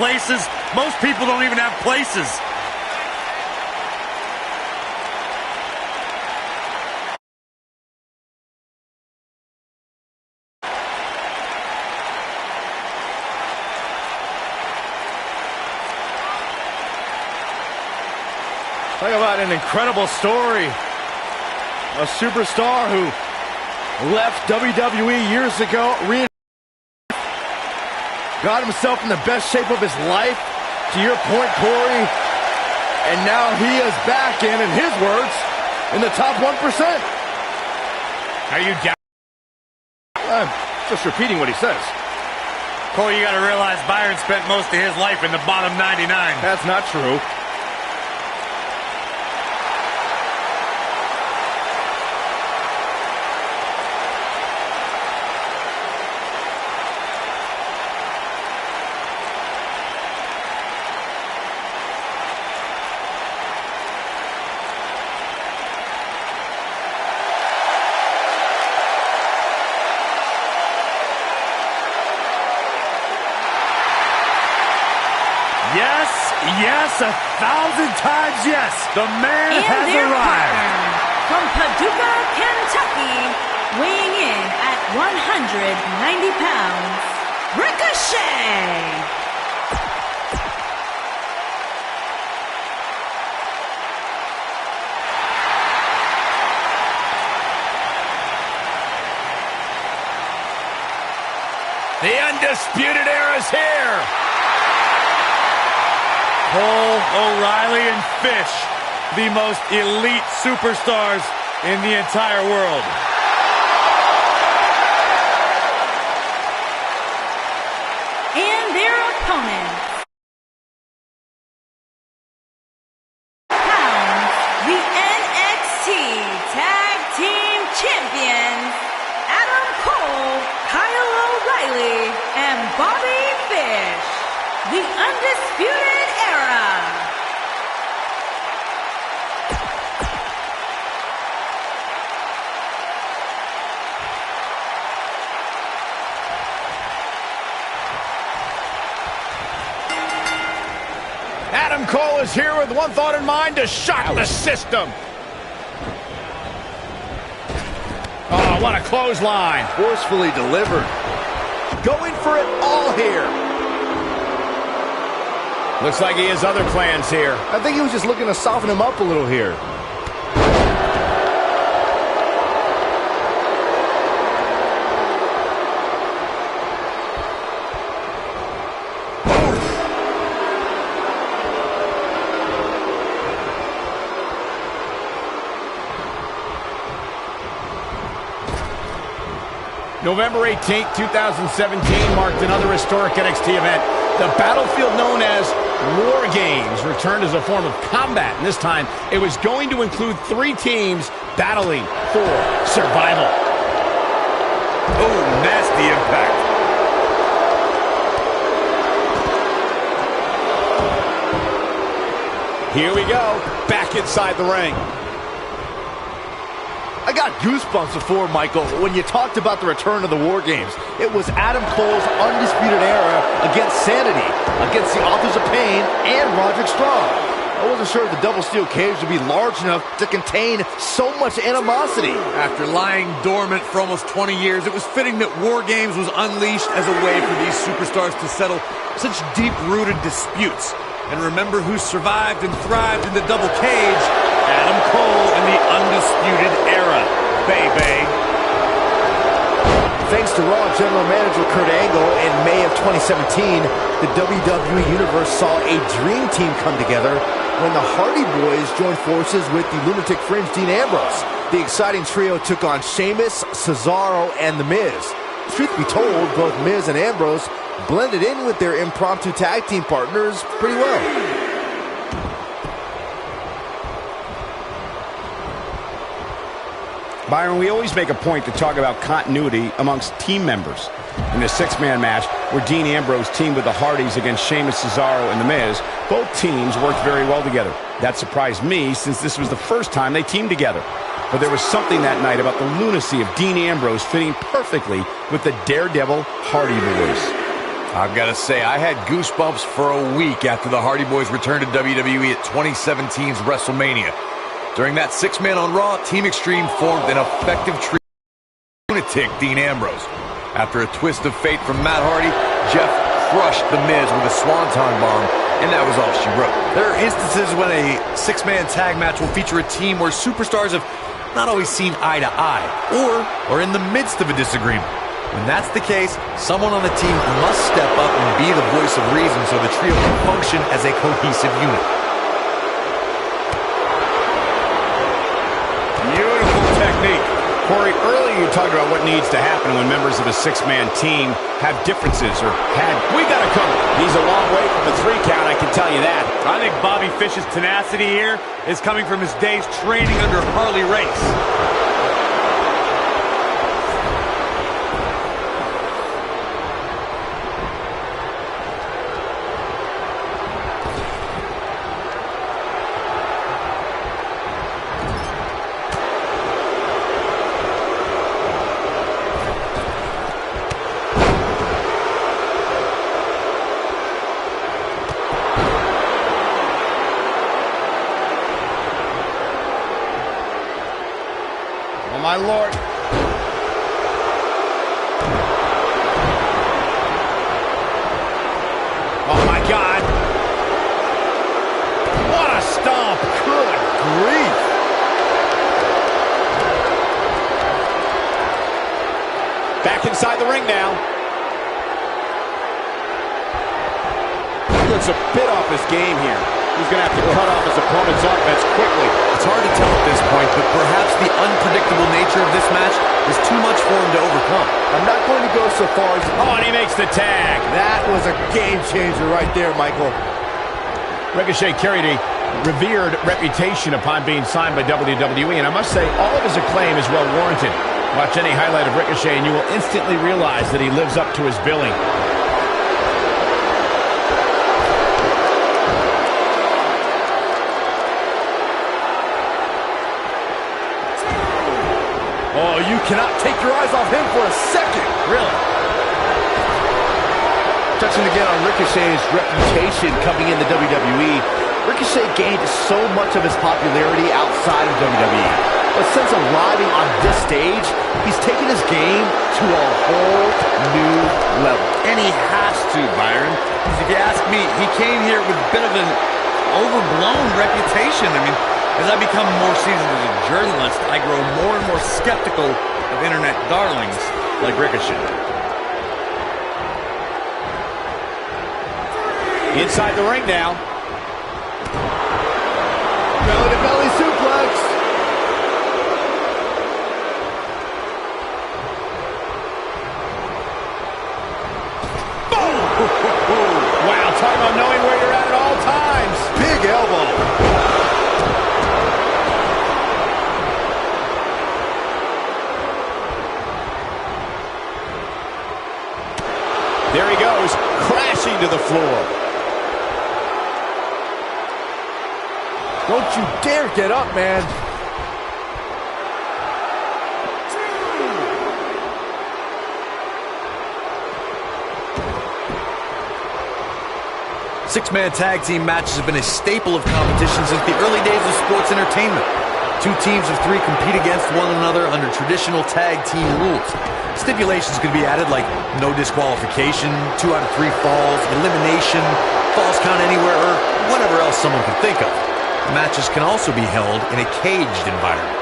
places. Most people don't even have places. Talk about an incredible story. A superstar who left WWE years ago, got himself in the best shape of his life, to your point, Corey, and now he is back in his words, in the top 1%. Are you down? I'm just repeating what he says. Corey, you got to realize Byron spent most of his life in the bottom 99. That's not true. Yes, yes, 1,000 times yes. The man has arrived. Partner, from Paducah, Kentucky, weighing in at 190 pounds, Ricochet. The Undisputed Era is here. Cole, O'Reilly, and Fish, the most elite superstars in the entire world. And their opponents. Pounds, the NXT Tag Team Champions, Adam Cole, Kyle O'Reilly, and Bobby Fish. The Undisputed Era. Adam Cole is here with one thought in mind: to shock the system. Oh, what a clothesline. Forcefully delivered. Going for it all here. Looks like he has other plans here. I think he was just looking to soften him up a little here. November 18th, 2017 marked another historic NXT event. The battlefield known as War Games returned as a form of combat, and this time it was going to include 3 teams battling for survival. Oh, nasty impact. Here we go, back inside the ring. I got goosebumps before, Michael, when you talked about the return of the War Games. It was Adam Cole's Undisputed Era against Sanity, against the Authors of Pain, and Roderick Strong. I wasn't sure if the double steel cage would be large enough to contain so much animosity. After lying dormant for almost 20 years, it was fitting that War Games was unleashed as a way for these superstars to settle such deep-rooted disputes. And remember who survived and thrived in the double cage? Adam Cole and the Undisputed Era, baby. Thanks to Raw General Manager Kurt Angle, in May of 2017, the WWE Universe saw a dream team come together when the Hardy Boys joined forces with the Lunatic Fringe Dean Ambrose. The exciting trio took on Sheamus, Cesaro, and The Miz. Truth be told, both Miz and Ambrose blended in with their impromptu tag team partners pretty well. Byron, we always make a point to talk about continuity amongst team members. In the 6-man match, where Dean Ambrose teamed with the Hardys against Sheamus, Cesaro, and The Miz, both teams worked very well together. That surprised me, since this was the first time they teamed together. But there was something that night about the lunacy of Dean Ambrose fitting perfectly with the Daredevil Hardy Boys. I've got to say, I had goosebumps for a week after the Hardy Boys returned to WWE at 2017's WrestleMania. During that six-man on Raw, Team Extreme formed an effective trio of lunatic Dean Ambrose. After a twist of fate from Matt Hardy, Jeff crushed The Miz with a swanton bomb, and that was all she wrote. There are instances when a six-man tag match will feature a team where superstars have not always seen eye to eye, or in the midst of a disagreement. When that's the case, someone on the team must step up and be the voice of reason so the trio can function as a cohesive unit. Beautiful technique. Corey, earlier you talked about what needs to happen when members of a six-man team have differences or had... We got to cover. He's a long way from the 3 count, I can tell you that. I think Bobby Fish's tenacity here is coming from his days training under Harley Race. My Lord. Oh, my God. What a stomp. Good grief. Back inside the ring now. He looks a bit off his game here. He's going to have to cut off his opponent's offense quickly. It's hard to tell at this point, but perhaps the unpredictable nature of this match is too much for him to overcome. I'm not going to go so far as... Oh, and he makes the tag. That was a game changer right there, Michael. Ricochet carried a revered reputation upon being signed by WWE, and I must say, all of his acclaim is well warranted. Watch any highlight of Ricochet, and you will instantly realize that he lives up to his billing. Oh, you cannot take your eyes off him for a second. Really? Touching again on Ricochet's reputation coming into WWE, Ricochet gained so much of his popularity outside of WWE. But since arriving on this stage, he's taken his game to a whole new level. And he has to, Byron. Because if you ask me, he came here with a bit of an overblown reputation. I mean, as I become more seasoned as a journalist, I grow more and more skeptical of internet darlings like Ricochet. Inside the ring now. Belly-to-belly suplex. Wow, talk about knowing where you're at all times. Big elbow. There he goes, crashing to the floor. Don't you dare get up, man. Six-man tag team matches have been a staple of competition since the early days of sports entertainment. Two teams of three compete against one another under traditional tag team rules. Stipulations can be added like no disqualification, 2 out of 3 falls, elimination, falls count anywhere, or whatever else someone can think of. Matches can also be held in a caged environment.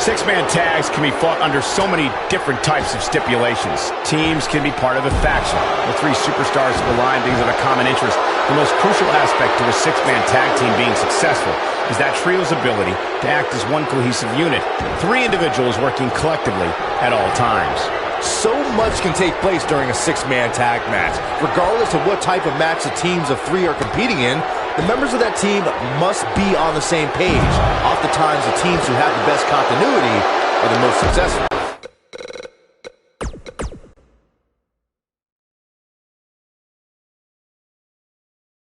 Six-man tags can be fought under so many different types of stipulations. Teams can be part of a faction. The 3 superstars have aligned because of a common interest. The most crucial aspect to a six-man tag team being successful is that trio's ability to act as one cohesive unit. 3 individuals working collectively at all times. So much can take place during a six-man tag match. Regardless of what type of match the teams of 3 are competing in, the members of that team must be on the same page. Oftentimes, the teams who have the best continuity are the most successful.